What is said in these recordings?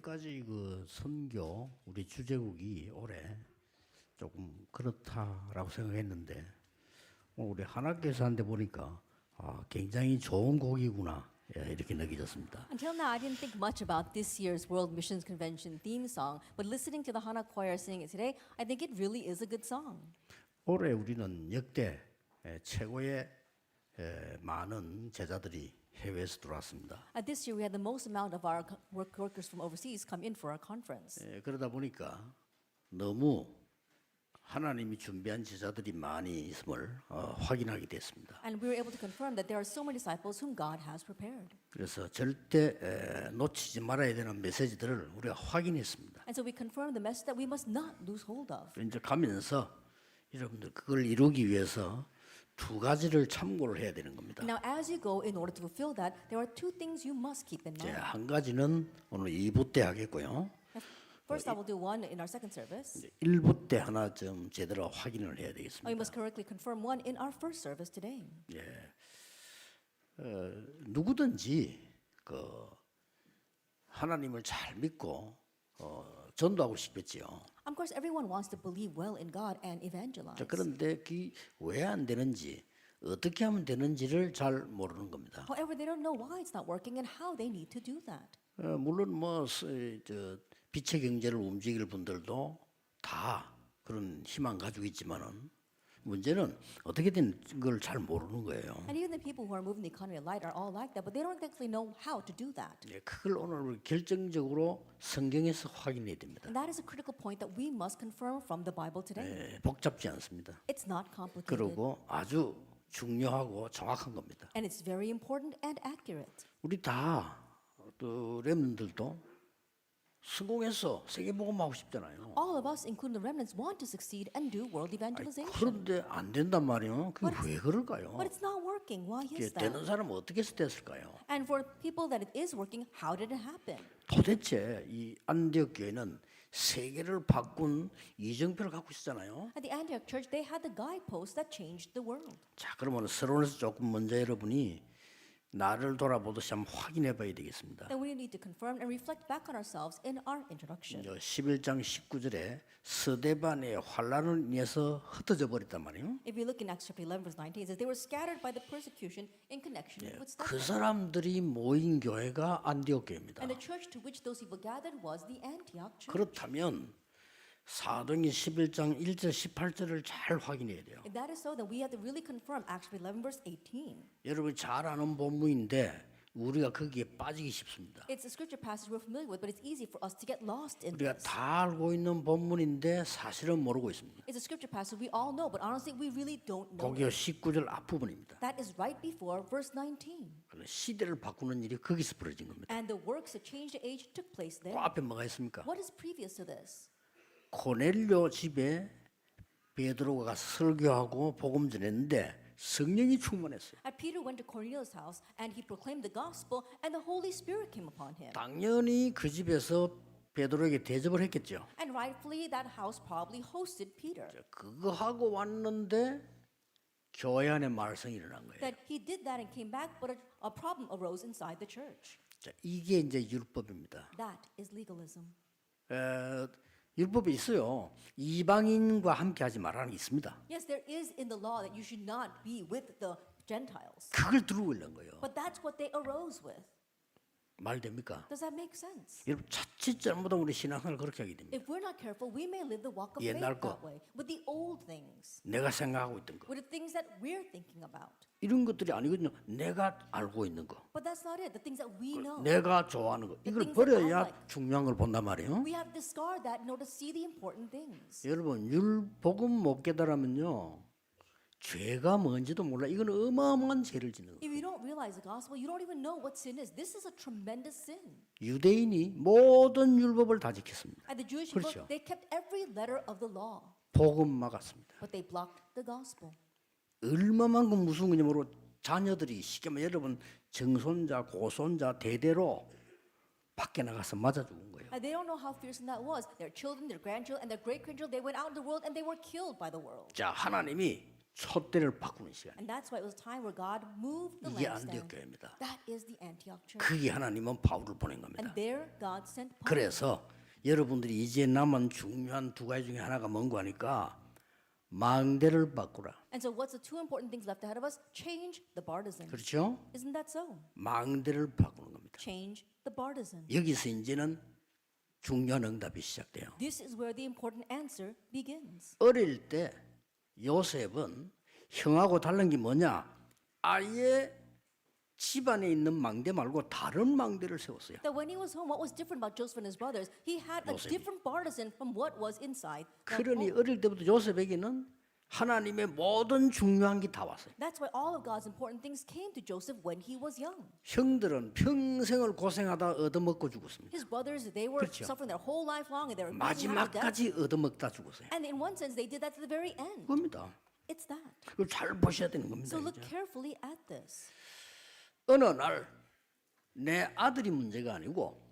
여태까지 그 선교 우리 주제국이 올해 조금 그렇다라고 생각했는데 오늘 우리 하나님께서 보니까 굉장히 좋은 곡이구나 이렇게 느껴졌습니다. Until now, I didn't think much about this year's World Missions Convention theme song, but listening to the Hana Choir sing it today, I think it really is a good song. 올해 우리는 역대 최고의 많은 제자들이 해외에서 들어왔습니다. This year, we had the most amount of our workers from overseas come in for our conference. 그러다 보니까 너무 하나님이 준비한 제자들이 많이 있음을 확인하게 됐습니다. And we were able to confirm that there are so many disciples whom God has prepared. 그래서 절대 놓치지 말아야 되는 메시지들을 우리가 확인했습니다. And so we confirmed the message that we must not lose hold of. 이제 가면서 여러분들 그걸 이루기 위해서 두 가지를 참고를 해야 되는 겁니다. Now, as you go, in order to fulfill that, there are two things you must keep in mind. 한 가지는 오늘 2부 때 하겠고요. First, I will do one in our second service. 1부 때 하나 좀 제대로 확인을 해야 We 되겠습니다. must correctly confirm one in our first service today. 누구든지 그 하나님을 잘 믿고 전도하고 싶겠지요. Of course, everyone wants to believe well in God and evangelize. 그런데 그게 왜 안 되는지 어떻게 하면 되는지를 잘 모르는 겁니다. However, they don't know why it's not working and how they need to do that. 물론 저 빛의 경제를 움직일 분들도 다 그런 희망 가지고 있지만은 문제는 어떻게 된 걸 잘 모르는 거예요. And even the people who are moving the economy of light are all like that, but they don't exactly know how to do that. 그걸 오늘 결정적으로 성경에서 확인해야 됩니다. And that is a critical point that we must confirm from the Bible today. 복잡지 않습니다. It's not complicated. 그리고 아주 중요하고 정확한 겁니다. And it's very important and accurate. 우리 다 또 렘들도 성공해서 세계복음하고 싶잖아요. All of us, including the remnants, want to succeed and do world evangelization. 그런데 안 된단 말이에요. 그게 왜 그럴까요? But it's not working. Why is 되는 that? 사람은 어떻게 해서 됐을까요? And for people that it is working, how did it happen? 도대체 이 안디옥 교회는 세계를 바꾼 이정표를 갖고 있었잖아요. At the Antioch church, they had the guideposts that changed the world. 자, 그러면 서론에서 조금 먼저 여러분이 나를 돌아보듯이 한번 확인해 봐야 되겠습니다. Then we need to confirm and reflect back on ourselves in our introduction. 11장 19절에 스데반의 환란을 인해서 흩어져 버렸단 말이에요. If you look in Acts chapter 11, verse 19, it says they were scattered by the persecution in connection with 그 Stephen. 사람들이 모인 교회가 안디옥 교회입니다. And the church to which those people gathered was the Antioch church. 그렇다면 사도행전 11장 1절 18절을 잘 확인해야 돼요. If that is so, then we have to really confirm Acts 11, verse 18. 여러분 잘 아는 본문인데 우리가 거기에 빠지기 쉽습니다. It's a scripture passage we're familiar with, but it's easy for us to get lost in 우리가 this. 다 알고 있는 본문인데 사실은 모르고 있습니다. It's a scripture passage we all know, but honestly, we really don't know. 거기 19절 앞부분입니다. That is right before verse 19. 시대를 바꾸는 일이 거기서 벌어진 겁니다. And the works that changed the age took place 그 there. 앞에 뭐가 있습니까? What is previous to this? 고넬료 집에 베드로가 가서 설교하고 복음 전했는데 성령이 충만했어요. And Peter went to Cornelius' house and he proclaimed the gospel and the Holy Spirit came upon him. 당연히 그 집에서 베드로에게 대접을 했겠죠. And rightfully that house probably hosted Peter. 그거 하고 왔는데 교회 안에 말썽이 일어난 거예요. That he did that and came back, but a problem arose inside the church. 자, 이게 이제 율법입니다. That is legalism. 율법이 있어요. 이방인과 함께 하지 말라는 게 있습니다. Yes, there is in the law that you should not be with the Gentiles. 그걸 들고 있는 거예요. But that's what they arose with. 말 됩니까? Does that make sense? 여러분 자칫 잘못하면 우리 신앙생활 그렇게 하게 됩니다. If we're not careful, we may live the walk of faith 옛날 거. that way. With the old things. 내가 생각하고 있던 거. With the things that we're thinking about. 이런 것들이 아니거든요. 내가 알고 있는 거. But that's not it. The things that we know. 내가 좋아하는 거. 이걸 things that I 버려야 like. 중요한 걸 본단 말이에요. We have to discard that in order to see the important things. 여러분 복음 못 깨달으면요. 죄가 뭔지도 몰라. 이건 어마어마한 죄를 짓는 거예요. If you don't realize the gospel, you don't even know what sin is. This is a tremendous sin. 유대인이 모든 율법을 다 지켰습니다. And the Jewish people, 그렇죠. they kept every letter of the law, 복음 막았습니다. but they blocked the gospel. 얼마만큼 무서운 거냐 모르고 자녀들이 쉽게 말하면 여러분 정손자 고손자 대대로 밖에 나가서 맞아 죽은 거예요. And they don't know how fearsome that was. Their children, their grandchildren, and their great-grandchildren, they went out in the world and they were killed by the world. 자, 하나님이 촛대를 바꾸는 시간. And that's why it was a time where God moved the 이게 lampstand. 안디옥 교회입니다. That is the Antioch church. 거기 하나님은 바울을 보낸 겁니다. And there God sent Paul. 그래서 여러분들이 이제 남은 중요한 두 가지 중에 하나가 뭔가 하니까 망대를 바꾸라. And so what's the two important things left ahead of us? Change the partisan. 그렇죠? Isn't that so? 망대를 바꾸는 겁니다. Change the partisan. 여기서 이제는 중요한 응답이 시작돼요. This is where the important answer begins. 어릴 때 요셉은 형하고 다른 게 뭐냐? 아예 집안에 있는 망대 말고 다른 망대를 세웠어요. That when he was home, what was different about Joseph and his brothers? He had a 요셉이. different partisan from what was inside. their 그러니 home. 어릴 때부터 요셉에게는 하나님의 모든 중요한 게 다 왔어요. That's why all of God's important things came to Joseph when he was young. 형들은 평생을 고생하다 얻어먹고 죽었습니다. His brothers, they were 그렇죠. suffering their whole life long, and they were beaten half to death. 마지막까지 얻어먹다 죽었어요. And in one sense, they did that to the very end. 그겁니다. It's that. 그걸 잘 보셔야 되는 겁니다. So look 이제. carefully at this. 어느 날 내 아들이 문제가 아니고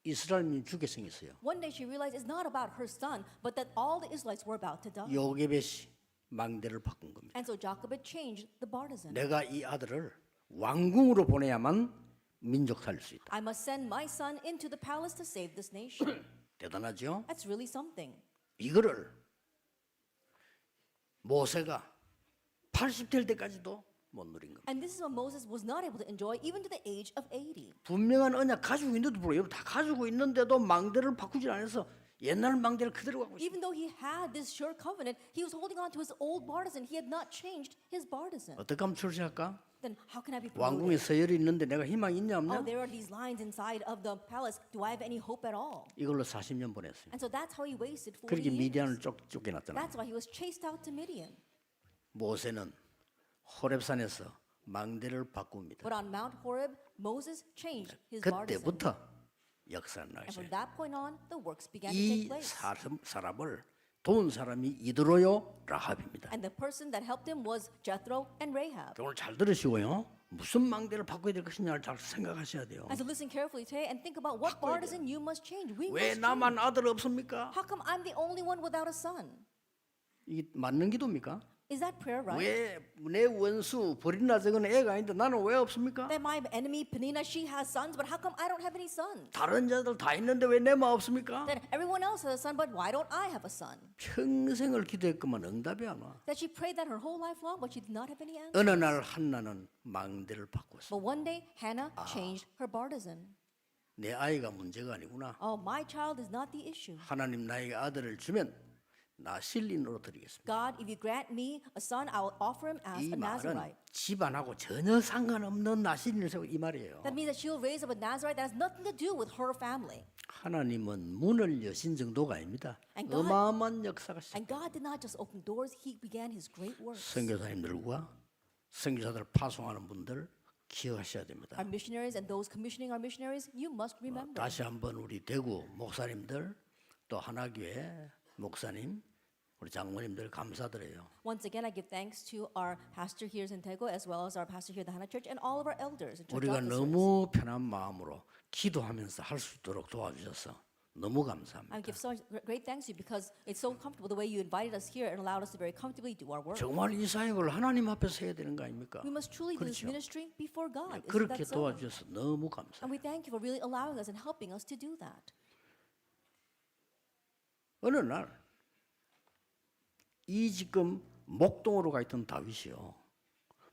이스라엘민이 죽게 생겼어요. One day she realized it's not about her son, but that all the Israelites were about to die. 요게벳이 망대를 바꾼 겁니다. And so Jochebed changed the partisan. 내가 이 아들을 왕궁으로 보내야만 민족 살릴 수 있다. I must send my son into the palace to save this nation. 대단하죠? That's really something. 이거를 모세가 80될 때까지도 못 누린 겁니다. And this is what Moses was not able to enjoy even to the age of 80. 분명한 언약 가지고 있는데도 불구하고 다 가지고 있는데도 망대를 바꾸질 않아서 옛날 망대를 그대로 갖고 있어요. Even though he had this sure covenant, he was holding on to his old partisan. He had not changed his partisan. 어떻게 하면 출세할까? Then how can I be 왕궁에 promoted? 서열이 있는데 내가 희망이 있냐 Oh, 없냐? there are these lines inside of the palace. Do I have any hope at all? 이걸로 40년 보냈어요. And so that's how he wasted 40 그렇게 years. 미디안을 쫓겨났잖아. That's why he was chased out to Midian. 모세는 호렙산에서 망대를 바꿉니다. But on Mount Horeb, Moses changed his partisan. 그때부터 역사는 And from 나죠. that point on, the works began to take 이 place. 사람을 도운 사람이 이드로요 라합입니다. And the person that helped him was Jethro and Rahab. 오늘 잘 들으시고요. 무슨 망대를 바꿔야 될 것이냐를 잘 생각하셔야 돼요. And so listen carefully today and think about what 바꿔야 partisan you must change. We 왜 must change. 나만 아들 없습니까? How come I'm the only one without a son? 이게 맞는 기도입니까? Is that prayer right? 왜 내 원수 버린다 적은 애가 아닌데 나는 왜 없습니까? That my enemy Penina, she has sons, but how come I don't have any sons? 다른 자들 다 있는데 왜 내만 없습니까? That everyone else has a son, but why don't I have a son? 평생을 기도했구만 응답이 안 와. That she prayed that her whole life long, but she did not have any answers. 어느 날 한나는 망대를 바꿨어. But one day, Hannah changed her partisan. 내 아이가 문제가 아니구나. Oh, my child is not the issue. 하나님 나에게 아들을 주면 나 신린으로 드리겠습니다. God, if you grant me a son, I will offer him as 이 a 말은 Nazarite. 집안하고 전혀 상관없는 나신린을 세우고 이 말이에요. That means that she will raise up a Nazarite that has nothing to do with her family. 하나님은 문을 여신 정도가 아닙니다. And God- 어마어마한 역사가 시작. And God did not just open doors, he began his great works. 선교사님들과 선교사들 파송하는 분들 기억하셔야 됩니다. Our missionaries and those commissioning our missionaries, you must remember. 다시 한번 우리 대구 목사님들 또 하나교회 목사님 우리 장모님들 감사드려요. Once again, I give thanks to our pastor here in Daegu, as well as our pastor here at the Hana Church, and all of our elders and church 우리가 officers. 너무 편한 마음으로 기도하면서 할 수 있도록 도와주셔서 너무 감사합니다. I give so great thanks to you because it's so comfortable the way you invited us here and allowed us to very comfortably do our work. 정말 이 사역을 하나님 앞에서 해야 되는 거 아닙니까? We must truly do this 그렇죠. ministry before God. Isn't 그렇게 that so? 도와주셔서 너무 And 감사해요. we thank you for really allowing us and helping us to do that. 어느 날 이 지금 목동으로 가 있던 다윗이요.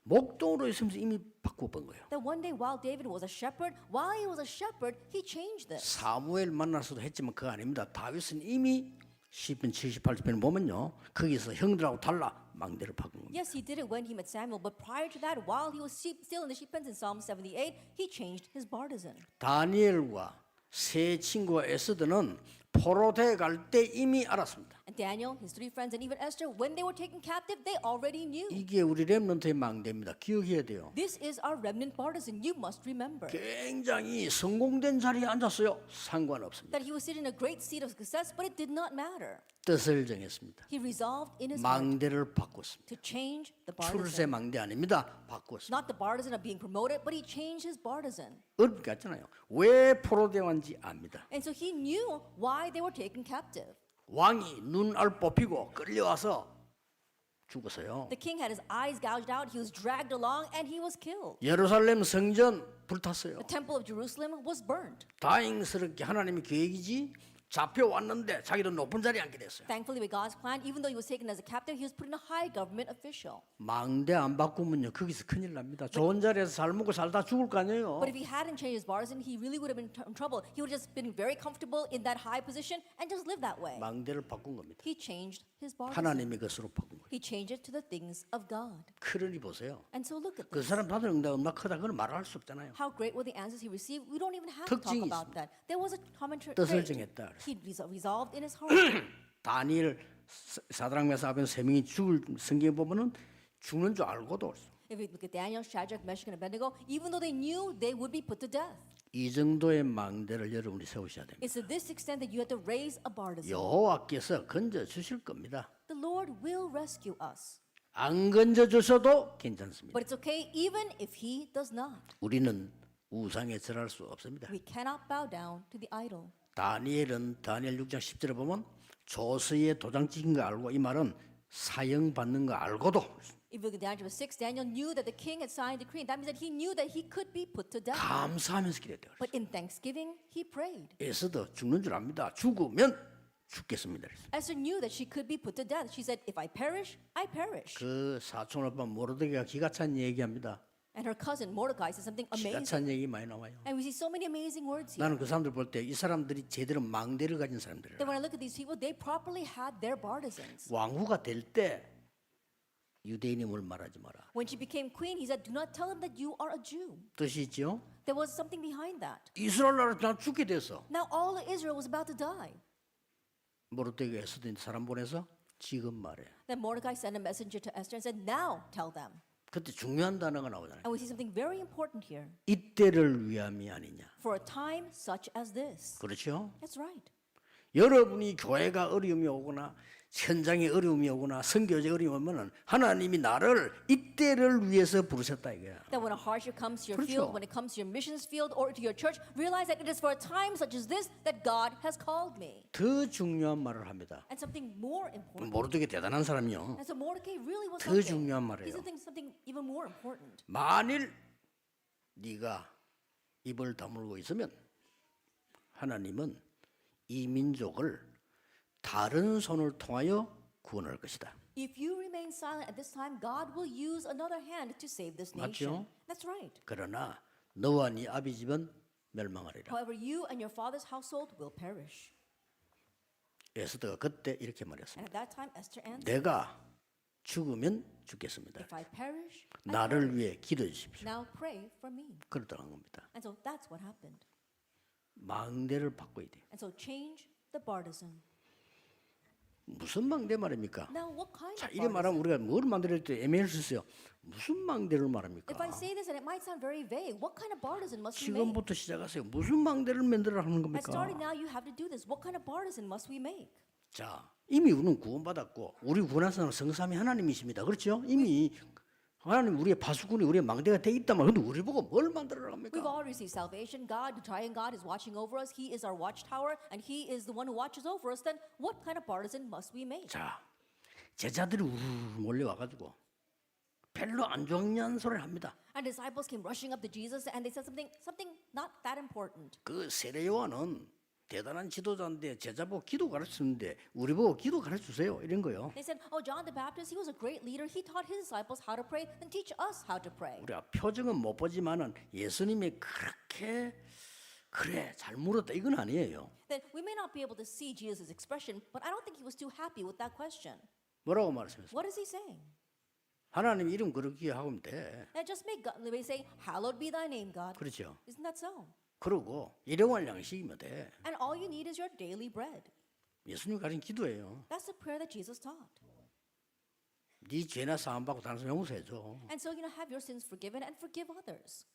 목동으로 있으면서 이미 바꿔본 거예요. That one day while David was a shepherd, while he was a shepherd, he changed this. 사무엘 만나서도 했지만 그거 아닙니다. 다윗은 이미 시편 78편을 보면요. 거기서 형들하고 달라 망대를 바꾼 겁니다. Yes, he did it when he met Samuel, but prior to that, while he was still in the sheep pens in Psalm 78, he changed his partisan. 다니엘과 세 친구와 에스더는 포로대 갈 때 이미 알았습니다. And Daniel, his three friends, and even Esther, when they were taken captive, they already knew. 이게 우리 렘넌트의 망대입니다. 기억해야 돼요. This is our remnant partisan. You must remember 굉장히 성공된 자리에 앉았어요. 상관없습니다. that he was sitting in a great seat of success, but it did not matter. 뜻을 정했습니다. He resolved in his heart 망대를 바꿨습니다. to change the 출세 partisan. 망대 아닙니다. 바꿨습니다. Not the partisan of being promoted, but he changed his partisan. 어렵게 했잖아요. 왜 포로대 왔는지 압니다. And so he knew why they were taken captive. 왕이 눈알 뽑히고 끌려와서 죽었어요. The king had his eyes gouged out, he was dragged along, and he was killed. 예루살렘 성전 불탔어요. The temple of Jerusalem was burned. 다행스럽게 하나님의 계획이지 잡혀왔는데 자기도 높은 자리에 앉게 됐어요. Thankfully, with God's plan, even though he was taken as a captive, he was put in a high government official. 망대 안 바꾸면요 거기서 큰일 납니다. 좋은 자리에서 잘 먹고 살다 죽을 거 아니에요. But if he hadn't changed his partisan, he really would have been in trouble. He would have just been very comfortable in that high position and just lived that way. 망대를 바꾼 겁니다. He changed his partisan. 하나님의 것으로 바꾼 거예요. He changed it to the things of God. 그러니 보세요. And so look at 그 this. 사람 받은 응답 얼마나 크다 그걸 말할 수 없잖아요. How great were the answers he received? We don't even have to talk 특징이 about that. There was a common trait. 뜻을 정했다. He resolved in his heart. 다니엘, 사드락 메삭 아벤 세 명이 죽을 성경에 보면은 죽는 줄 알고도 If we look at Daniel, Shadrach, Meshach, and Abednego, even though they knew they would be put to death, 이 정도의 망대를 여러분이 세우셔야 됩니다. it's to this extent that you have to raise a partisan. 여호와께서 건져 주실 겁니다. The Lord will rescue us. 안 건져 주셔도 괜찮습니다. But it's okay even if he does not. 우리는 우상에 절할 수 없습니다. We cannot bow down to the idol. 다니엘 6장 10절에 보면 조서에 도장 찍힌 거 알고 이 말은 사형 받는 거 알고도 If you look at Daniel 6, Daniel knew that the king had signed a decree. That means that he knew that he could be put to death. 감사하면서 기도했대요. But in thanksgiving, he prayed. 에스더 죽는 줄 압니다. 죽으면 죽겠습니다. 그랬어요. Esther knew that she could be put to death. She said, if I perish, I perish. 그 사촌 오빠 모르드게가 기가 찬 얘기합니다. And her cousin Mordecai said something 기가 amazing. 찬 얘기 많이 나와요. And we see so many amazing words here. 나는 그 사람들 볼 때 이 사람들이 제대로 망대를 가진 사람들이에요. That when I look at these people, they properly had their partisans. 왕후가 될 때 유대인임을 말하지 마라. When she became queen, he said, do not tell them that you are a Jew. 뜻이 있죠? There was something behind that. 이스라엘 나라 다 죽게 됐어. Now all of Israel was about to die. 모르드게 에스더 사람 보내서 지금 말해. Then Mordecai sent a messenger to Esther and said, now tell them. 그때 중요한 단어가 나오잖아요. And we see something very important here. 이때를 위함이 아니냐. For a time such as this. 그렇죠? That's right. 여러분이 교회가 어려움이 오거나 현장에 어려움이 오거나 선교제 어려움이 오면은 하나님이 나를 이때를 위해서 부르셨다 이거야. That when a hardship comes to your 그렇죠. field, when it comes to your missions field or to your church, realize that it is for a time such as this that God has called me. 더 중요한 말을 합니다. And something more important. 모르드게 대단한 사람이요. And so Mordecai really was 더 something. 중요한 말이에요. He's something even more important. 만일 네가 입을 다물고 있으면 하나님은 이 민족을 다른 손을 통하여 구원할 것이다. If you remain silent at this time, God will use another hand to save this 맞죠? nation. That's right. 그러나 너와 네 아비 집은 멸망하리라. However, you and your father's household will perish. 에스더가 그때 이렇게 말했습니다. And at that time, Esther answered, 내가 죽으면 죽겠습니다. if I perish, I 나를 perish. 위해 기도해 주십시오. Now pray for me. 그러더란 겁니다. And so that's what happened. 망대를 바꿔야 돼요. And so change the partisan. 무슨 망대 말입니까? Now what kind 자, of 이래 말하면 partisan? 우리가 뭘 만들 때 애매할 수 있어요. 무슨 망대를 말합니까? If I say this and it might sound very vague, what kind of partisan must we make? 지금부터 시작하세요. 무슨 망대를 만들어 하는 And 겁니까? starting now, you have to do this. What kind of partisan must we make? 자, 이미 우리는 구원받았고 우리 구원하시는 성삼위 하나님이십니다. 그렇죠? 이미 하나님 우리의 파수꾼이 우리의 망대가 돼 있다만 근데 우리 보고 뭘 만들어 We've 합니까? all received salvation. God, the triune God, is watching over us. He is our watchtower, and He is the one who watches over us. Then, what kind of partisan must we make? 자, 제자들이 우르르 몰려와가지고 별로 안 중요한 소리를 합니다. And disciples came rushing up to Jesus, and they said something not that important. 그 세례 요한은 대단한 지도자인데 제자 보고 기도 가르치는데 우리 보고 기도 가르쳐주세요 이런 거요. They said, "Oh, John the Baptist, he was a great leader. He taught his disciples how to pray. Then teach us how to pray." 우리가 표정은 못 보지만은 예수님이 그렇게 그래 잘 물었다 이건 아니에요. Then we may not be able to see Jesus' expression, but I don't think he was too happy with that question. 뭐라고 말씀했어요? What is he saying? 하나님 이름 그렇게 하면 돼. And just make God. They say, "Hallowed be thy name, God." 그렇죠. Isn't that so? 그러고 일용할 양식이면 돼. And all you need is your daily bread. 예수님 가진 기도예요. That's the prayer that Jesus taught. 네 죄나 사함 받고 다른 사람 용서해줘. And so, have your sins forgiven and forgive others.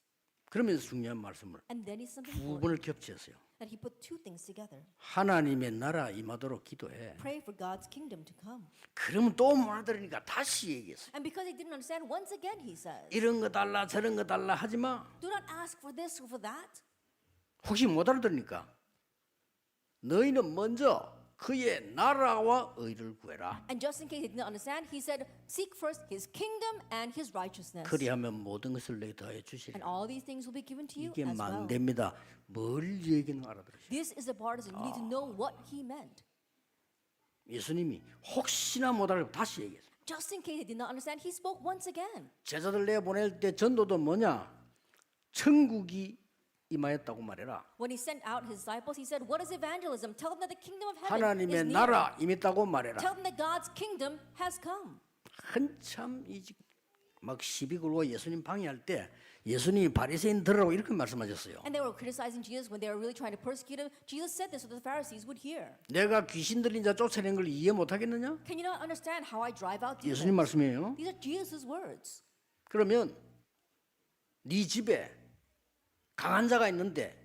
그러면서 중요한 말씀을 And then he's something 두 more, 번을 겹쳤어요. that he put two things together. 하나님의 나라 임하도록 기도해. Pray for God's kingdom to come. 그러면 또 못 알아들으니까 다시 얘기했어요. And because they didn't understand, once again he says, 이런 거 달라 저런 거 달라 하지 마. do not ask for this or for that. 혹시 못 알아들으니까 너희는 먼저 그의 나라와 의를 구해라. And just in case they didn't understand, he said, seek first his kingdom and his righteousness. 그리하면 모든 것을 내게 더해 주시리라. And all these things will be given to you 이게 as well. 망대입니다. 뭘 얘기는 알아들으시오. This is the partisan. You need to know what he meant. 예수님이 혹시나 못 알고 다시 얘기했어요. Just in case they did not understand, he spoke once again. 제자들 내가 보낼 때 전도도 뭐냐? 천국이 임하였다고 말해라. When he sent out his disciples, he said, what is evangelism? Tell them that the kingdom of heaven 하나님의 is near. 나라 임했다고 말해라. Tell them that God's kingdom has come. 한참 막 시비 걸고 예수님 방해할 때 예수님이 바리새인 들으라고 이렇게 말씀하셨어요. And they were criticizing Jesus when they were really trying to persecute him. Jesus said this so that the Pharisees would hear. 내가 귀신 들린 자 쫓아낸 걸 이해 못 하겠느냐? Can you not understand how I drive out demons? 예수님 말씀이에요. These are Jesus' words. 그러면 네 집에 강한 자가 있는데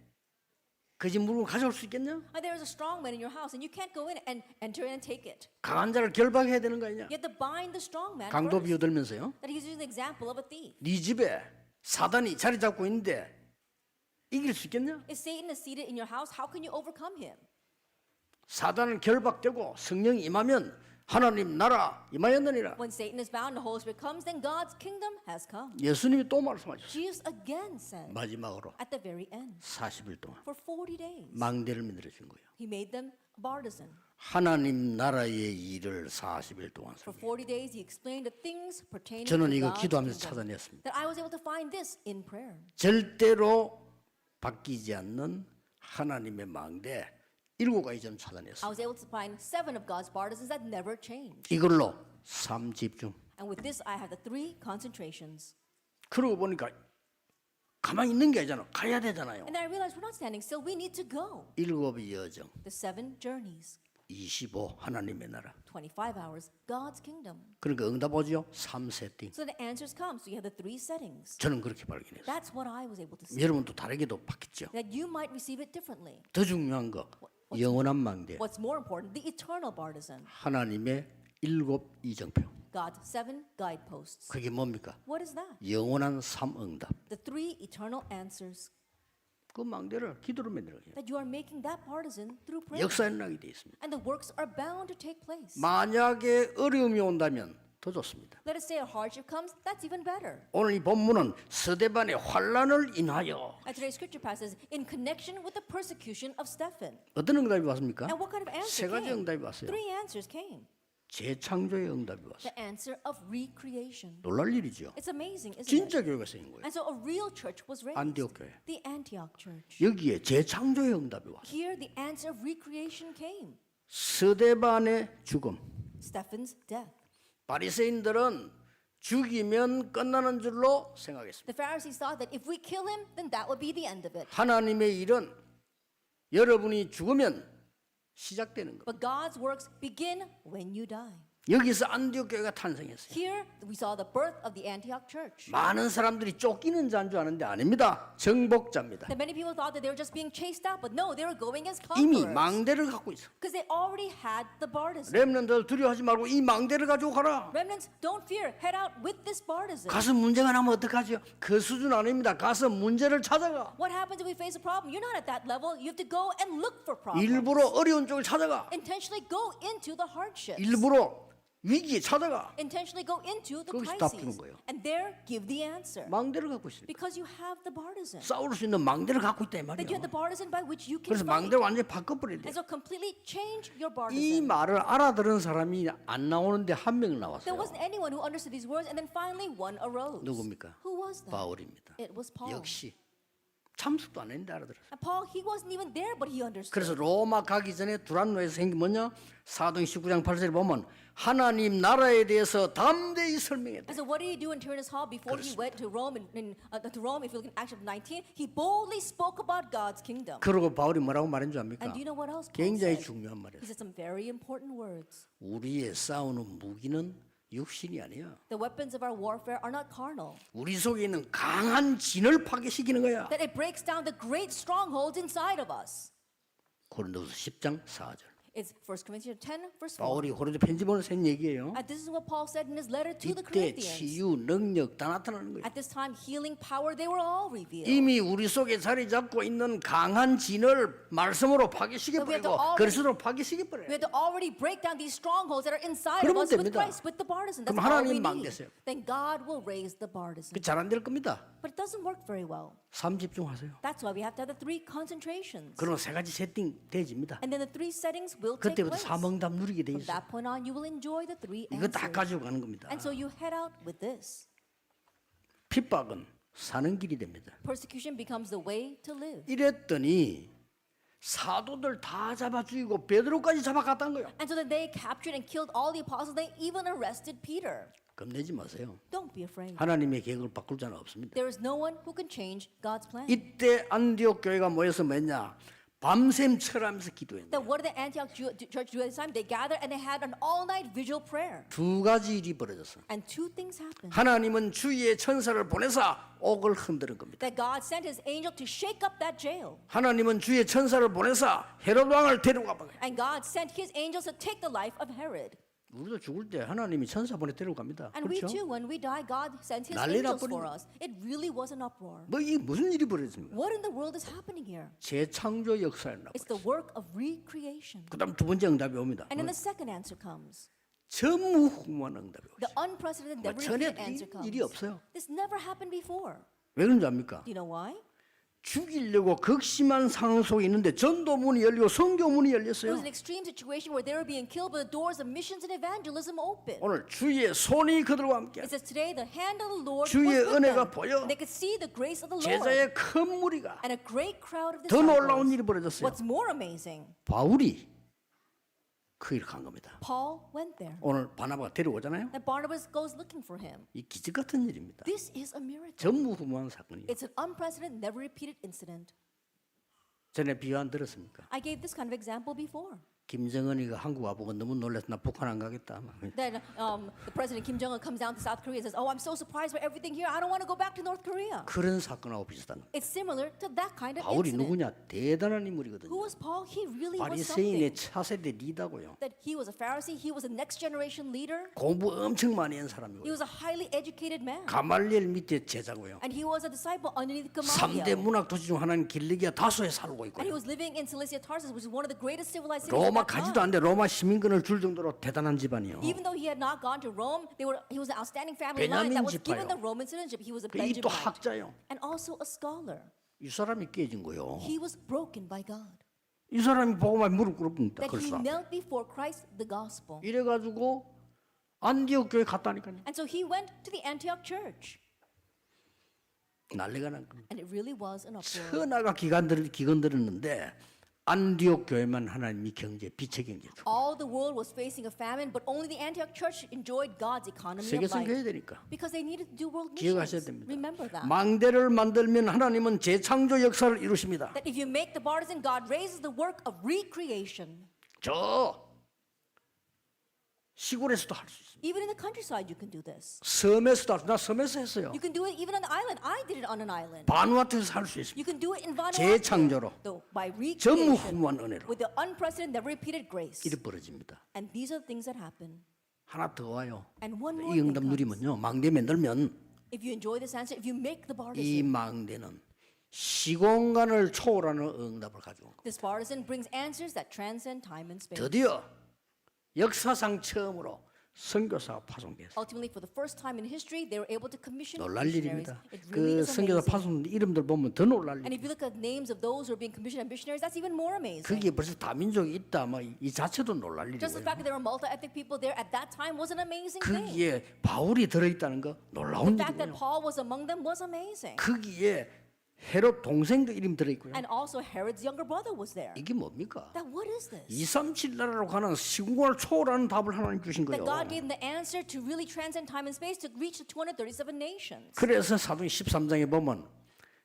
그 집 물건 가져올 수 있겠냐? There is a strong man in your house and you can't go in and enter in and take it. 강한 자를 결박해야 되는 거 아니냐? You have to bind the strong man 강도 first. 비유들면서요. That he's using the example of a thief. 네 집에 사단이 자리 잡고 있는데 이길 수 있겠냐? If Satan is seated in your house, how can you overcome him? 사단은 결박되고 성령이 임하면 하나님 나라 임하였느니라. When Satan is bound, the Holy Spirit comes, then God's kingdom has come. 예수님이 또 말씀하셨어요. Jesus again said 마지막으로 at the very end, 40일 동안 for 40 days, 망대를 만들어 준 거예요. he made them a partisan. 하나님 나라의 일을 40일 동안 For 섬겨요. 40 days, he explained the things pertaining 저는 to 이거 God's 기도하면서 kingdom. 찾아냈습니다. That I was able to find this in prayer. 절대로 바뀌지 않는 하나님의 망대 7가지 좀 I 찾아냈어요. was able to find 7 of God's partisans that never change. 이걸로 3 집중. And with this, I have the 3 concentrations. 그러고 보니까 가만히 있는 게 아니잖아. 가야 되잖아요. And then I realized we're not standing still. We need to go. 7 여정, The 7 journeys, 25 하나님의 나라. 25 hours, God's kingdom. 그러니까 응답 오죠. 3 세팅. So the answers come. So you have the 3 settings. 저는 그렇게 발견했어요. That's what I was able to see. 여러분도 다르게도 바뀌죠. That you might receive it differently. 더 중요한 거 영원한 망대. What's more important, the eternal partisan. 하나님의 7 이정표. God's 7 guideposts. 그게 뭡니까? What is that? 영원한 3 응답. The 3 eternal answers. 그 망대를 기도로 만들어요. That you are making that partisan through prayer. 역사 일어나게 돼 있습니다. And the works are bound to take place. 만약에 어려움이 온다면 더 좋습니다. Let us say a hardship comes, that's even better. 오늘 이 본문은 스데반의 환란을 인하여 And today's scripture passage in connection with the persecution of Stephen. 어떤 응답이 왔습니까? And what kind of answer 세 가지 came? 응답이 왔어요. 3 answers came. 재창조의 응답이 왔어요. The answer of recreation. 놀랄 일이죠. It's amazing, isn't it? 진짜 교회가 생긴 거예요. And so a real church was raised. 안디옥 교회. The Antioch church. 여기에 재창조의 응답이 왔어요. Here the answer of recreation came. 스데반의 죽음. Stephen's death. 바리새인들은 죽이면 끝나는 줄로 생각했습니다. The Pharisees thought that if we kill him, then that would be the end of it. 하나님의 일은 여러분이 죽으면 시작되는 거. But God's works begin when you die. 여기서 안디옥 교회가 탄생했어요. Here we saw the birth of the Antioch church. 많은 사람들이 쫓기는 자인 줄 아는데 아닙니다. 정복자입니다. That many people thought that they were just being chased out, but no, they were going as 이미 conquerors. 망대를 갖고 있어. Because they already had the partisan. 렘넌트들 두려워하지 말고 이 망대를 가지고 가라. Remnants, don't fear. Head out with this partisan. 가서 문제가 나면 어떡하죠? 그 수준 아닙니다. 가서 문제를 찾아가. What happens if we face a problem? You're not at that level. You have to go and look for problems. 일부러 어려운 쪽을 찾아가. Intentionally go into the hardships. 일부러 위기에 찾아가. Intentionally go into the 거기서 답 주는 crises. 거예요. And there give the answer. 망대를 갖고 있으니까. Because you have the partisan. 싸울 수 있는 망대를 갖고 있다 이 That you 말이에요. have the partisan by which you can 그래서 fight. 망대를 완전히 바꿔버려야 And 돼요. so completely change your 이 partisan. 말을 알아들은 사람이 안 나오는데 한 명 There 나왔어요. wasn't anyone who understood these words, and then finally one arose. 누굽니까? Who was that? 바울입니다. It was Paul. 역시 참석도 안 했는데 알아들었어요. And Paul, he wasn't even there, but he understood. 그래서 로마 가기 전에 두란노에서 생긴 뭐냐? 사도행 19장 8절에 보면 하나님 나라에 대해서 담대히 설명했다. And so what did he do in Tyrannus Hall before he went to Rome? To Rome, if you look in Acts chapter 19, he boldly spoke about God's kingdom. 그러고 바울이 뭐라고 말한 줄 압니까? And do you know what else Paul 굉장히 said? 중요한 He 말이에요. said some very important words. 우리의 싸우는 무기는 육신이 아니야. The weapons of our warfare are not carnal. 우리 속에 있는 강한 진을 파괴시키는 거야. That it breaks down the great strongholds inside of us. 고린도서 10장 4절. It's 1 Corinthians 10, verse 4. 바울이 고린도 편지 보내서 한 얘기예요. And this is what Paul said in his letter to the 이때 Corinthians. 치유, 능력 다 나타나는 거예요. At this time, healing, power, they were all revealed. 이미 우리 속에 자리 잡고 있는 강한 진을 말씀으로 파괴시켜버리고 그리스도로 We 파괴시켜버려요. had to already break down these strongholds that are inside of 그러면 us with 됩니다. Christ, with the partisan. That's 그럼 all we 하나님 need. 망대세요. Then God will raise the partisan. 잘 안 될 겁니다. But it doesn't work very well. 삶 집중하세요. That's why we have to have the 3 concentrations. 그러면 세 가지 세팅 되집니다. And then the 3 settings will take 그때부터 place. 사명답 누리게 돼 From 있어요. that point on, you will enjoy the 3 이거 다 answers. 가지고 가는 겁니다. And so you head out with this. 핍박은 사는 길이 됩니다. Persecution becomes the way to live. 이랬더니 사도들 다 잡아 죽이고 베드로까지 잡아갔다는 거예요. And so then they captured and killed all the apostles. They even arrested Peter. 겁내지 마세요. Don't be afraid. 하나님의 계획을 바꿀 자는 없습니다. There is no one who can change God's plan. 이때 안디옥 교회가 모여서 뭐냐? 밤샘 철하면서 기도했는데 That what did the Antioch church do at this time? They gathered and they had an all-night vigil prayer. 두 가지 일이 벌어졌어. And 2 things happened. 하나님은 주의 천사를 보내사 옥을 흔드는 겁니다. That God sent his angel to shake up that jail. 하나님은 주의 천사를 보내사 헤롯 왕을 데려가 봐요. And God sent his angels to take the life of Herod. 우리도 죽을 때 하나님이 천사 보내 데려갑니다. And we 그렇죠? too, when we die, God sent his 난리 angels for 나버립니다. us. It really was an uproar. 뭐 이게 무슨 일이 벌어집니까? What in the world is happening here? 재창조 역사였나 It's 봐요. the work of recreation. 그다음 두 번째 응답이 옵니다. And then the second answer comes. 전무후무한 응답이 The 옵니다. unprecedented, 뭐 never 전에 repeated answer comes. 일이 없어요. This never happened before. 왜 그런지 압니까? Do you know why? 죽이려고 극심한 상황 속에 있는데 전도문이 열리고 선교문이 It was 열렸어요. an extreme situation where they were being killed, but the doors of missions and evangelism opened. 오늘 주의 손이 그들과 함께 It says today the hand of the Lord was 주의 with 은혜가 them. 보여. And they could see the grace of the Lord. 제자의 큰 무리가 And a great crowd of 더 놀라운 disciples. 일이 벌어졌어요. What's more amazing, 바울이 그 일을 간 겁니다. Paul went there. 오늘 바나바가 데려오잖아요. And Barnabas goes looking for him. 이 기적 같은 일입니다. This is a miracle. 전무후무한 사건이에요. It's an unprecedented, never repeated incident. 전에 비유 안 들었습니까? I gave this kind of example before. 김정은이가 한국 와보고 너무 놀라서 나 북한 안 가겠다. Then the president Kim Jong-un comes down to South Korea and says, "Oh, I'm so surprised by everything here. I don't want to go back to North Korea." 그런 사건하고 비슷한 거예요. It's similar to that kind of 바울이 incident. 누구냐? 대단한 인물이거든요. Who was Paul? He really was 바리새인의 something. 차세대 리더고요. That he was a Pharisee. He was a next generation leader. 공부 엄청 많이 한 He 사람이고요. was a highly educated man. 가말리엘 밑에 제자고요. And he was a disciple underneath 3대 Gamaliel. 문학 도시 중 하나는 길리기아 다소에 살고 And he 있고요. was living in Cilicia Tarsus, which is one of the greatest civilized cities 로마 of that 가지도 time. 않는데 로마 시민권을 줄 정도로 대단한 집안이요. Even though he had not gone to Rome, he was an outstanding family line 베냐민 that was given 지파요. the Roman citizenship. He was a 이 또 Benjamite. 학자요. And also a scholar. 이 사람이 깨진 거요. He was broken by God. 이 사람이 보고만 무릎 꿇었습니다. That he 그래서 knelt before Christ, the gospel. 이래가지고 안디옥 교회 갔다니까요. And so he went to the Antioch church. 난리가 난 겁니다. And it really was an uproar. 천하가 기관 들었는데 안디옥 교회만 하나님이 경제, 빛의 경제 주. All the world was facing a famine, but only the Antioch church enjoyed God's economy of 세계성 교회 life. 되니까 Because they needed to do world 기억하셔야 missions. 됩니다. Remember that. 망대를 만들면 하나님은 재창조 역사를 이루십니다. That if you make the partisan, God raises the work of recreation. 저 시골에서도 할 수 있습니다. Even in the countryside, you can do this. 섬에서도 할 수. 나 섬에서 했어요. You can do it even on the island. I did it on an island. 바누아투에서 할 수 있습니다. You can do it in Vanuatu. 재창조로 Though by recreation, 전무후무한 은혜로 with the unprecedented, never repeated grace. 일이 벌어집니다. And these are the things that happen. 하나 더 와요. And one more 이 thing 응답 comes. 누리면요, 망대 만들면 If you enjoy this answer, if you make the 이 partisan, 망대는 시공간을 초월하는 응답을 가지고 온 겁니다. this partisan brings answers that transcend time and space. 드디어 역사상 처음으로 선교사가 파송됐어요. Ultimately, for the first time in history, they were able to commission 놀랄 missionaries. 일입니다. It really 그 is 선교사 amazing. 파송 이름들 보면 더 놀랄 And 일. if you look at names of those who are being commissioned as missionaries, that's even more amazing. 그게 벌써 다민족이 있다, 이 자체도 놀랄 Just the 일이고요. fact that there were multi-ethnic people there at that time was an amazing thing. 거기에 바울이 들어있다는 거 놀라운 The fact that 일이고요. Paul was among them was amazing. 거기에 헤롯 동생도 이름 들어있고요. And also Herod's younger brother was there. 이게 뭡니까? That what is this? 237 나라로 가는 시공간을 초월하는 답을 하나님 주신 That 거예요. God gave them the answer to really transcend time and space to reach the 237 nations. 그래서 사도행 13장에 보면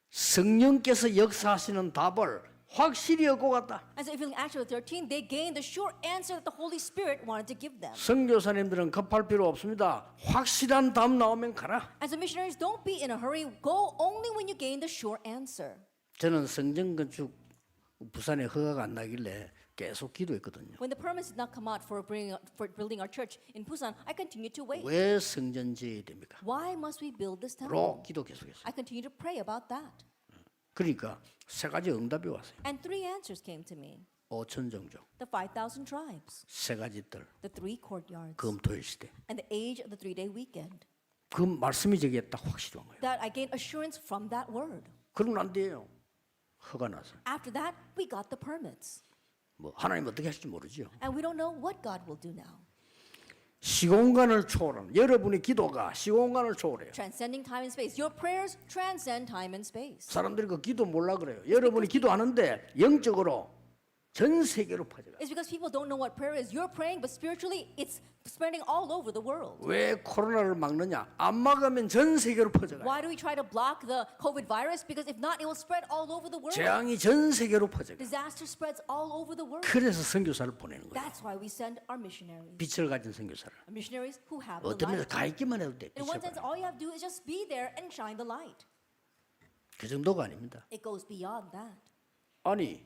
성령께서 역사하시는 답을 확실히 얻고 갔다. And so if you look at Acts 13, they gained the sure answer that the Holy Spirit wanted to give them. 선교사님들은 급할 필요 없습니다. 확실한 답 나오면 가라. And so missionaries, don't be in a hurry. Go only when you gain the sure answer. 저는 성전 건축 부산에 허가가 안 나길래 계속 기도했거든요. When the permits did not come out for building our church in Busan, I continued to wait. 왜 성전 지어야 됩니까? Why must we build this temple? 로 기도 계속했어요. I continued to pray about that. 그러니까 세 가지 응답이 왔어요. And three answers came to me. 5천 종족, The 5,000 tribes, 세 가지 뜰, the three courtyards, 금토일 시대. and the age of the 3-day weekend. 그 말씀이 저기에 딱 확실히 온 거예요. That I gained assurance from that word. 그러고 난 뒤에요. 허가 나서 After that, we got the permits. 뭐 하나님 어떻게 하실지 모르죠. And we don't know what God will do now. 시공간을 초월하는 여러분의 기도가 시공간을 초월해요. Transcending time and space. Your prayers transcend time and space. 사람들이 그 기도 몰라 그래요. 여러분이 기도하는데 영적으로 전 세계로 퍼져가. It's because people don't know what prayer is. You're praying, but spiritually, it's spreading all over the world. 왜 코로나를 막느냐? 안 막으면 전 세계로 퍼져가. Why do we try to block the COVID virus? Because if not, it will spread all over the world. 재앙이 전 세계로 퍼져가. Disaster spreads all over the world. 그래서 선교사를 보내는 거예요. That's why we send our missionaries. 빛을 가진 선교사를. Missionaries who have the 어떤 면에서 light. 가 있기만 해도 돼. In 빛을 one sense, 발하는. all you have to do is just be there and shine the light. 그 정도가 아닙니다. It goes beyond that. 아니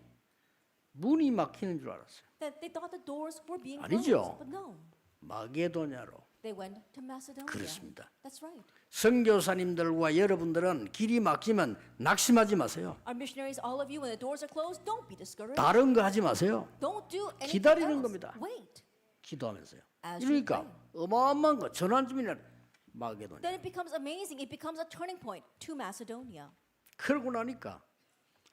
문이 막히는 줄 알았어요. That they thought the doors were being 아니죠. closed, but no. 마게도냐로. They went to Macedonia. 그렇습니다. That's right. 선교사님들과 여러분들은 길이 막히면 낙심하지 마세요. Our missionaries, all of you, when the doors are closed, don't be discouraged. 다른 거 하지 마세요. Don't do anything 기다리는 else. 겁니다. Wait. 기도하면서요. As you 그러니까 pray. 어마어마한 거 전환점이나 마게도냐. Then it becomes amazing. It becomes a turning point to Macedonia. 그러고 나니까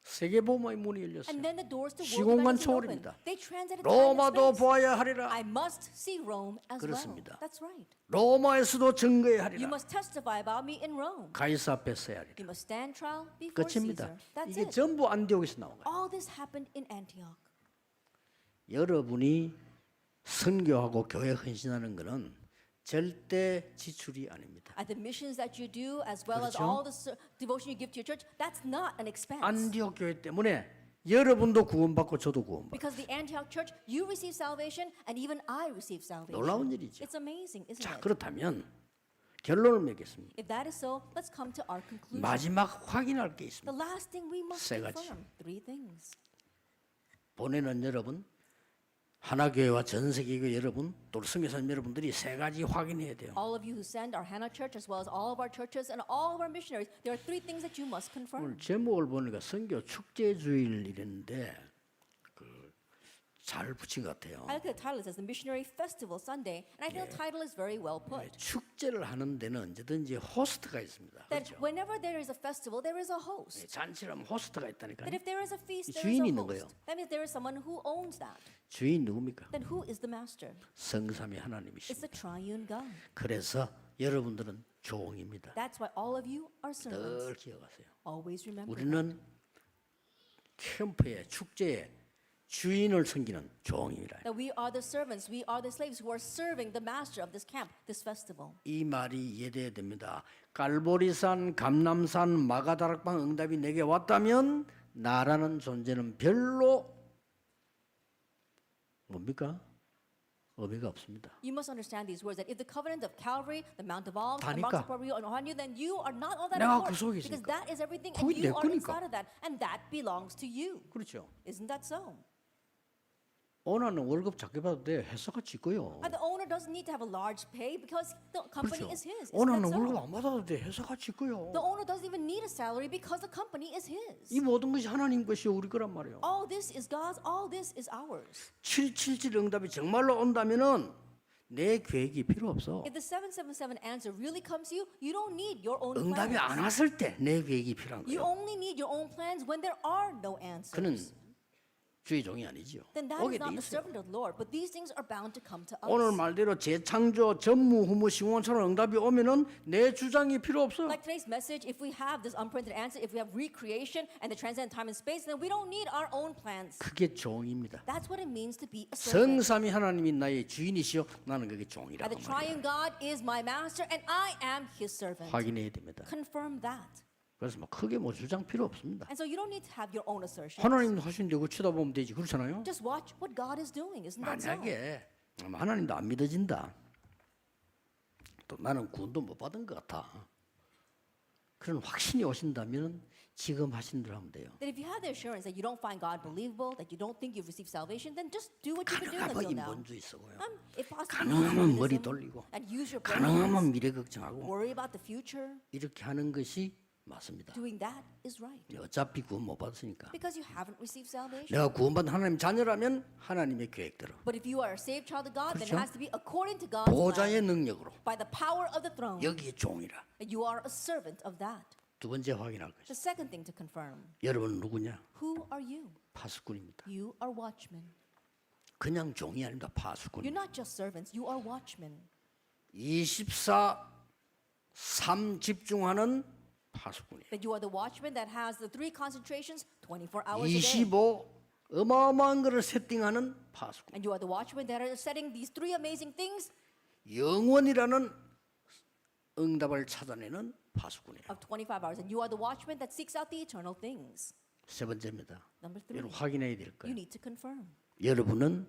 세계복음의 문이 열렸어요. And then the doors to world 시공간 evangelism opened. 초월입니다. They transcended time and 로마도 space. 보아야 하리라. I must see Rome as 그렇습니다. well. That's right. 로마에서도 증거해야 You 하리라. must testify about me in Rome. 가이사 앞에 서야 하리라. You must stand trial before 끝입니다. Caesar. That's 이게 it. 전부 안디옥에서 나온 거예요. All this happened in Antioch. 여러분이 선교하고 교회 헌신하는 것은 절대 지출이 아닙니다. At the missions that you do, as well as 그렇죠? all the devotion you give to your church, that's not an expense. 안디옥 교회 때문에 여러분도 구원받고 저도 구원받고 Because the Antioch church, you receive salvation, and even I receive salvation. 놀라운 일이죠. It's amazing, isn't 자 it? 그렇다면 결론을 맺겠습니다. If that is so, let's come to our conclusion. 마지막 확인할 게 The 있습니다. last thing we must 세 가지. confirm. Three things. 보내는 여러분, 하나교회와 전 세계교회 여러분, 또 선교사님 여러분들이 세 가지 확인해야 돼요. All of you who send our Hannah Church, as well as all of our churches and all of our missionaries, there are three things that you must confirm. 오늘 제목을 보니까 선교 축제주일 이랬는데 잘 붙인 것 같아요. I look at the title, it says the Missionary Festival Sunday, and I think the title is very well put. 축제를 하는 데는 언제든지 호스트가 있습니다. That 그렇죠? whenever there is a festival, there is a host. 잔치라면 호스트가 있다니까요. That if there is a feast, there is 주인이 a 있는 host. 거예요. That means there is someone who owns that. 주인 누굽니까? Then who is the master? 성삼위 It's 하나님이십니다. the triune God. 그래서 여러분들은 종입니다. That's why all of you are servants. 늘 기억하세요. Always remember that. 우리는 캠프에 축제에 주인을 섬기는 종입니다. That we are the servants, we are the slaves who are serving the master of this camp, this festival. 이 말이 이해돼야 됩니다. 갈보리산, 감남산, 마가다락방 응답이 내게 왔다면 나라는 존재는 별로 뭡니까? 의미가 없습니다. You must understand these words that if the covenant of Calvary, the Mount of Olives, the 다니까. Mount of Moriah are on you, then you are not all that 내가 그 important. 속에 Because 있으니까. that is everything and 그게 you 내 are 거니까. inside of that. And that belongs to you. 그렇죠. Isn't that so? 오너는 월급 작게 받아도 돼. 회사가 지고요. And the owner doesn't need to have a large pay because the company 그렇죠. is his. Isn't 오너는 that 월급 so? 안 받아도 돼. 회사가 지고요. The owner doesn't even need a salary because the company is his. 이 모든 것이 하나님 것이요 우리 거란 말이에요. All this is God's, all this is ours. 777 응답이 정말로 온다면은 내 계획이 필요 없어. If the 777 answer really comes to you, you don't need your own 응답이 안 plans. 왔을 때 내 계획이 필요한 You 거예요. only need your own plans when there are no 그는 answers. 주의 종이 아니지요. Then that 오게 is 돼 not the 있어요. servant of the Lord. But these things are bound to come to 오늘 us. 말대로 재창조, 전무후무, 시공원처럼 응답이 오면은 내 주장이 필요 없어. Like today's message, if we have this unprinted answer, if we have recreation and the transcendent time and space, then we don't need our own plans. 그게 종입니다. That's what it means to be a servant. 성삼위 하나님이 나의 주인이시여 나는 그게 종이라고 And the 말이야. triune God is my master and I am his servant. 확인해야 됩니다. Confirm that. 그래서 뭐 크게 뭐 주장 필요 없습니다. And so you don't need to have your own assertions. 하나님 하시는데 그거 쳐다보면 되지. 그렇잖아요. Just watch what God is doing. Isn't that so? 만약에 하나님도 안 믿어진다. 또 나는 구원도 못 받은 것 같아. 그런 확신이 오신다면 지금 하신 대로 하면 돼요. That if you have the assurance that you don't find God believable, that you don't think you've received salvation, then just do what you've been doing 가능하면 until now. 인본주의 쓰고요. If possible, 가능하면 머리 communism, 돌리고 and use your brain, 가능하면 미래 걱정하고 worry about the future. 이렇게 하는 것이 맞습니다. Doing that is right. 어차피 구원 못 받으니까. Because you haven't received salvation. 내가 구원받은 하나님 자녀라면 하나님의 계획대로 But if you are a saved child of God, then it 그렇죠? has to be according to God's 보좌의 plan, 능력으로 by the power of the throne. 여기에 종이라. And you are a servant of that. 두 번째 확인할 것이 The second thing to confirm, 여러분 누구냐? who are you? 파수꾼입니다. You are watchmen. 그냥 종이 아닙니다. 파수꾼. You're not just servants, you are watchmen. 24/3 집중하는 파수꾼이에요. That you are the watchman that has the 3 concentrations 24 hours a day. 25 어마어마한 것을 세팅하는 파수꾼. And you are the watchmen that are setting these 3 amazing things 영원이라는 응답을 찾아내는 파수꾼이에요. of 25 hours. And you are the watchman that seeks out the eternal things. 세 번째입니다. Number 3, 여러분 확인해야 될 you 거예요. need to confirm. 여러분은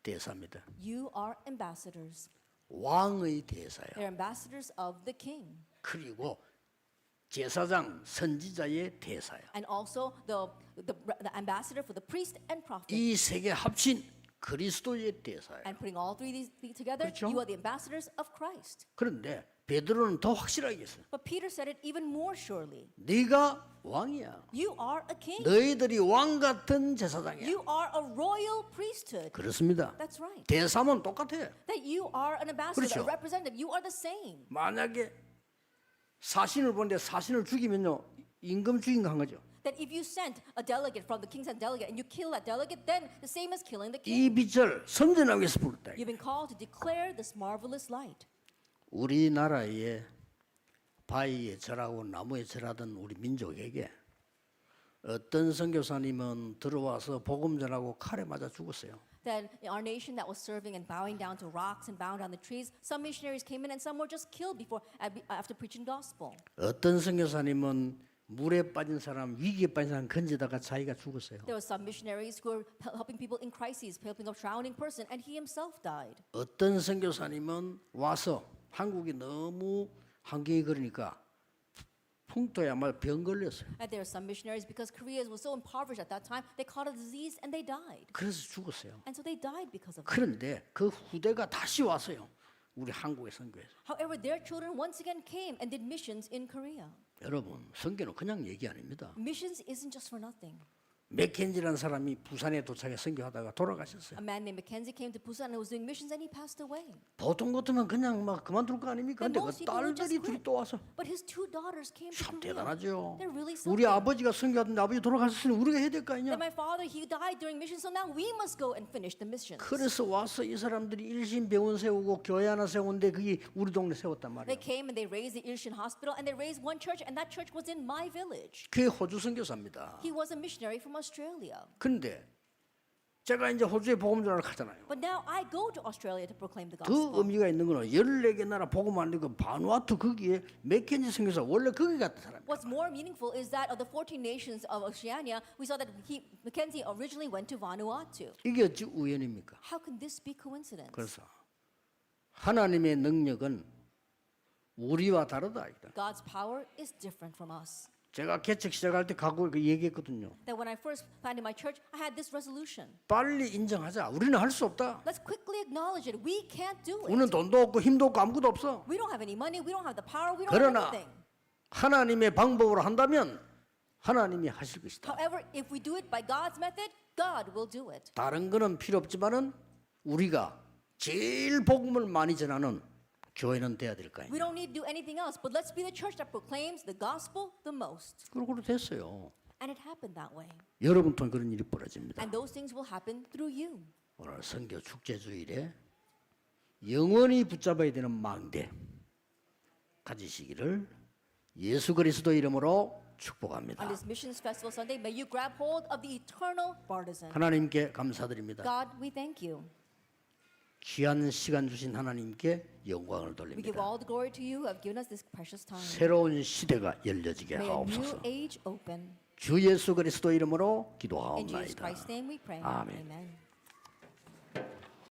대사입니다. You are ambassadors. 왕의 대사야. They're ambassadors of the king. 그리고 제사장 선지자의 대사야. And also the ambassador for the priest and prophet. 이 세 개 합친 그리스도의 대사야. And putting all 3 of these together, 그렇죠? you are the ambassadors of Christ. 그런데 베드로는 더 확실하게 했어요. But Peter said it even more surely. 네가 왕이야. You are a king. 너희들이 왕 같은 제사장이야. You are a royal priesthood. 그렇습니다. That's right. 대사면 똑같아. That you are an ambassador, 그렇죠. a representative. You are the same. 만약에 사신을 보는데 사신을 죽이면요 임금 죽인 거 한 거죠. That if you sent a delegate from the king's delegate and you kill that delegate, then the same as killing the 이 king. 빛을 선전하기 위해서 부르다. You've been called to declare this marvelous light. 우리나라에 바위에 절하고 나무에 절하던 우리 민족에게 어떤 선교사님은 들어와서 복음 전하고 칼에 맞아 죽었어요. That in our nation that was serving and bowing down to rocks and bowing down the trees, some missionaries came in and some were just killed after preaching gospel. 어떤 선교사님은 물에 빠진 사람, 위기에 빠진 사람 건지다가 자기가 죽었어요. There were some missionaries who were helping people in crises, helping a drowning person, and he himself died. 어떤 선교사님은 와서 한국이 너무 환경이 그러니까 풍토야말로 병 걸렸어요. And there are some missionaries, because Korea was so impoverished at that time, they caught a disease and they died. 그래서 죽었어요. And so they died because of it. 그런데 그 후대가 다시 왔어요. 우리 한국의 선교에서. However, their children once again came and did missions in Korea. 여러분, 선교는 그냥 얘기 아닙니다. Missions isn't just for nothing. 맥켄지라는 사람이 부산에 도착해 선교하다가 돌아가셨어요. A man named Mackenzie came to Busan and was doing missions and he passed away. 보통 같으면 그냥 막 그만둘 거 아닙니까? 근데 그 most people would 딸들이 just 둘이 quit. 또 와서 But his 2 daughters came to 참 Korea. 대단하죠. They're really 우리 something. 아버지가 선교하던데 아버지 돌아가셨으니 우리가 해야 될 거 아니냐? That my father, he died during mission, so now we must go and finish the missions. 그래서 와서 이 사람들이 일신병원 세우고 교회 하나 세우는데 그게 우리 동네 세웠단 They 말이에요. came and they raised the Ilshin Hospital and they raised one church, and that church was in my village. 그게 호주 선교사입니다. He was a missionary from Australia. 그런데 제가 이제 호주에 복음 전하러 가잖아요. But now I go to Australia to proclaim the 그 gospel. 의미가 있는 거는 14개 나라 복음 안 되고 바누아투 거기에 맥켄지 선교사 원래 거기 갔던 사람이에요. What's more meaningful is that of the 14 nations of Oceania, we saw that Mackenzie originally went to Vanuatu. 이게 어찌 우연입니까? How can this be coincidence? 그래서 하나님의 능력은 우리와 다르다. God's power is different from us. 제가 개척 시작할 때 각오 얘기했거든요. That when I first planted my church, I had this resolution. 빨리 인정하자. 우리는 할 수 없다. Let's quickly acknowledge it. We can't do it. 우리는 돈도 없고 힘도 없고 아무것도 없어. We don't have any money. We don't have the power. We don't 그러나 have anything. 하나님의 방법으로 한다면 하나님이 하실 것이다. However, if we do it by God's method, God will do it. 다른 거는 필요 없지만은 우리가 제일 복음을 많이 전하는 교회는 돼야 될 거 We 아니에요. don't need to do anything else, but let's be the church that proclaims the gospel the most. 그러고 됐어요. And it happened that way. 여러분 통해 그런 일이 벌어집니다. And those things will happen through you. 오늘 선교 축제 주일에 영원히 붙잡아야 되는 망대 가지시기를 예수 그리스도 이름으로 On 축복합니다. this Missions Festival Sunday, may you grab hold of the eternal partisan. 하나님께 감사드립니다. God, we thank you. 귀한 시간 주신 하나님께 영광을 We give 돌립니다. all the glory to you who have given us this precious time. 새로운 시대가 열려지게 May a new 하옵소서. age open. 주 예수 그리스도 이름으로 In Jesus 기도하옵나이다. Christ's name we pray. 아멘. Amen.